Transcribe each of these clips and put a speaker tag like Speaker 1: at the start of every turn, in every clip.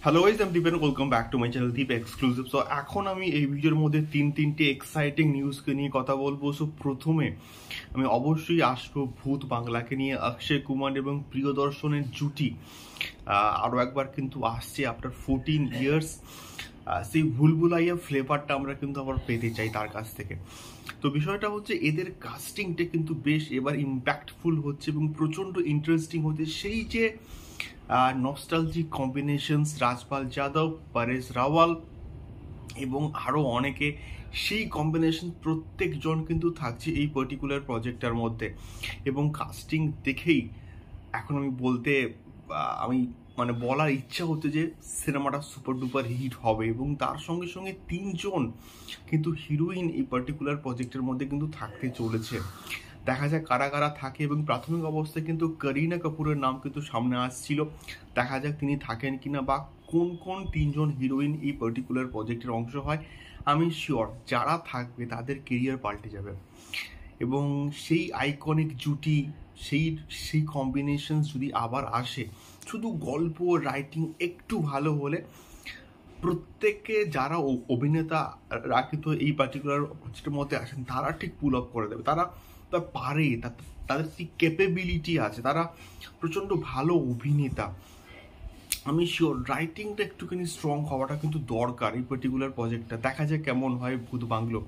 Speaker 1: Hello guys, আমি Dipen. Welcome back to my channel Deep exclusive. So এখন আমি এই ভিডিওর মধ্যে তিনটে এক্সাইটিং নিউজকে নিয়ে কথা বলবো। সো প্রথমে আমি অবশ্যই আসবো ভূত বাংলাকে নিয়ে। অক্ষয় কুমার এবং প্রিয়দর্শনের জুটি আরও একবার কিন্তু আসছে আফটার 14 ইয়ার্স। সেই ভুলভুলাইয়া ফ্লেভারটা আমরা কিন্তু আবার পেতে চাই তার কাছ থেকে। তো বিষয়টা হচ্ছে এদের কাস্টিংটা কিন্তু বেশ এবার ইম্প্যাক্টফুল হচ্ছে এবং প্রচণ্ড ইন্টারেস্টিং হচ্ছে। সেই যে নস্টালজিক কম্বিনেশনস, রাজপাল যাদব, পরেশ রাওয়াল এবং আরও অনেকে, সেই কম্বিনেশন প্রত্যেকজন কিন্তু থাকছে এই পার্টিকুলার প্রজেক্টটার মধ্যে। এবং কাস্টিং দেখেই এখন আমি বলার ইচ্ছা হচ্ছে যে সিনেমাটা সুপার ডুপার হিট হবে। এবং তার সঙ্গে সঙ্গে তিনজন কিন্তু হিরোইন এই পার্টিকুলার প্রজেক্টের মধ্যে কিন্তু থাকতে চলেছে। দেখা যাক কারা কারা থাকে। এবং প্রাথমিক অবস্থায় কিন্তু করিনা কাপুরের নাম কিন্তু সামনে আসছিল। দেখা যাক তিনি থাকেন কিনা বা কোন কোন তিনজন হিরোইন এই পার্টিকুলার প্রজেক্টের অংশ হয়। আমি শিওর যারা থাকবে তাদের কেরিয়ার পাল্টে যাবে। এবং সেই আইকনিক জুটি, সেই কম্বিনেশন যদি আবার আসে, শুধু গল্প রাইটিং একটু ভালো হলে প্রত্যেকে যারা অভিনেতারা কিন্তু এই পার্টিকুলার প্রজেক্টের মধ্যে আসেন তারা ঠিক পুল আপ করে দেবে। তারা পারে, তাদের কি ক্যাপেবিলিটি আছে, তারা প্রচণ্ড ভালো অভিনেতা। আমি শিওর রাইটিংটা একটুখানি স্ট্রং হওয়াটা কিন্তু দরকার এই পার্টিকুলার প্রজেক্টটা। দেখা যায় কেমন হয় ভূত বাংলো।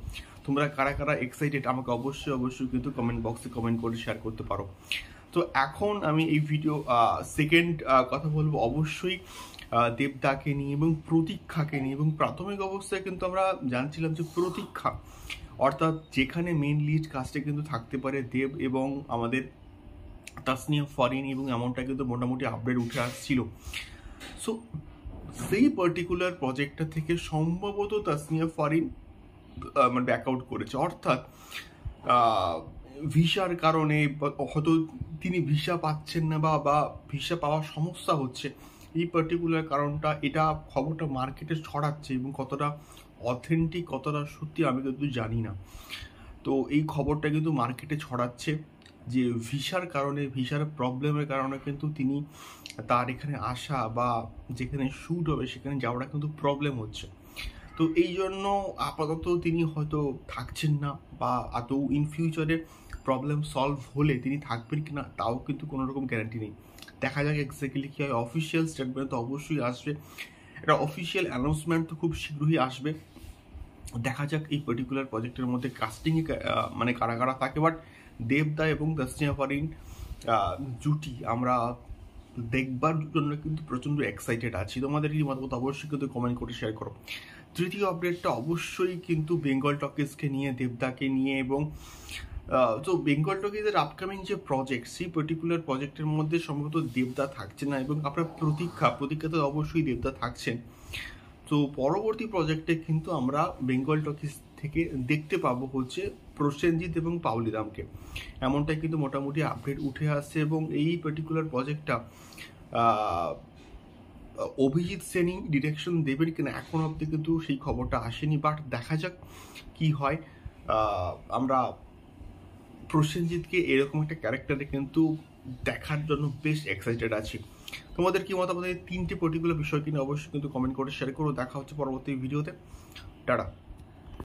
Speaker 1: তোমরা কারা কারা এক্সাইটেড আমাকে অবশ্যই কিন্তু কমেন্ট বক্সে কমেন্ট করে শেয়ার করতে পারো। তো এখন আমি এই ভিডিও সেকেন্ড কথা বলবো অবশ্যই দেবদাকে নিয়ে এবং প্রতীক্ষাকে নিয়ে। এবং প্রাথমিক অবস্থায় কিন্তু আমরা জানছিলাম যে প্রতীক্ষা, অর্থাৎ যেখানে মেন লিড কাস্টে কিন্তু থাকতে পারে দেব এবং আমাদের তাসনিয়া ফারিন, এবং এমনটা কিন্তু মোটামুটি আপডেট উঠে আসছিল। সো সেই পার্টিকুলার প্রজেক্টটা থেকে সম্ভবত তাসনিয়া ফারিন ব্যাকআউট করেছে, অর্থাৎ ভিসার কারণে হয়তো তিনি ভিসা পাচ্ছেন না বা ভিসা পাওয়ার সমস্যা হচ্ছে। এই পার্টিকুলার কারণটা, এটা খবরটা মার্কেটে ছড়াচ্ছে এবং কতটা অথেন্টিক, কতটা সত্যি আমি কিন্তু জানি না। তো এই খবরটা কিন্তু মার্কেটে ছড়াচ্ছে যে ভিসার কারণে, ভিসার প্রবলেমের কারণে কিন্তু তিনি তার এখানে আসা বা যেখানে শ্যুট হবে সেখানে যাওয়াটা কিন্তু প্রবলেম হচ্ছে। তো এই জন্য আপাতত তিনি হয়তো থাকছেন না, বা আদৌ ইন ফিউচারে প্রবলেম সলভ হলে তিনি থাকবেন কিনা তাও কিন্তু কোনো রকম গ্যারান্টি নেই। দেখা যাক এক্স্যাক্টলি কী হয়। অফিসিয়াল স্টেটমেন্ট তো অবশ্যই আসবে, একটা অফিসিয়াল অ্যানাউন্সমেন্ট তো খুব শীঘ্রই আসবে। দেখা যাক এই পার্টিকুলার প্রজেক্টের মধ্যে কাস্টিংয়ে কারা কারা থাকে। বাট দেবদা এবং তাসনিয়া ফারিন জুটি আমরা দেখবার জন্য কিন্তু প্রচণ্ড এক্সাইটেড আছি। তোমাদের কি মতামত অবশ্যই কিন্তু কমেন্ট করে শেয়ার করো। তৃতীয় আপডেটটা অবশ্যই কিন্তু বেঙ্গল টকিজকে নিয়ে, দেবদাকে নিয়ে। এবং তো বেঙ্গল টকিজের আপকামিং যে প্রজেক্ট, সেই পার্টিকুলার প্রজেক্টের মধ্যে সম্ভবত দেবদা থাকছে না। এবং আপনার প্রতীক্ষাতে অবশ্যই দেবদা থাকছেন। তো পরবর্তী প্রজেক্টে কিন্তু আমরা বেঙ্গল টকিজ থেকে দেখতে পাবো হচ্ছে প্রসেনজিৎ এবং পাওলিদামকে। এমনটাই কিন্তু মোটামুটি আপডেট উঠে আসছে। এবং এই পার্টিকুলার প্রজেক্টটা অভিজিৎ সেনই ডিরেকশন দেবেন কিনা এখন অব্দি কিন্তু সেই খবরটা আসেনি। বাট দেখা যাক কি হয়। আমরা প্রসেনজিৎকে এরকম একটা ক্যারেক্টারে কিন্তু দেখার জন্য বেশ এক্সাইটেড আছি। তোমাদের কি মতামত এই তিনটে পার্টিকুলার বিষয় কিনে অবশ্যই কিন্তু কমেন্ট করে শেয়ার করো। দেখা হচ্ছে পরবর্তী ভিডিওতে। টাটা।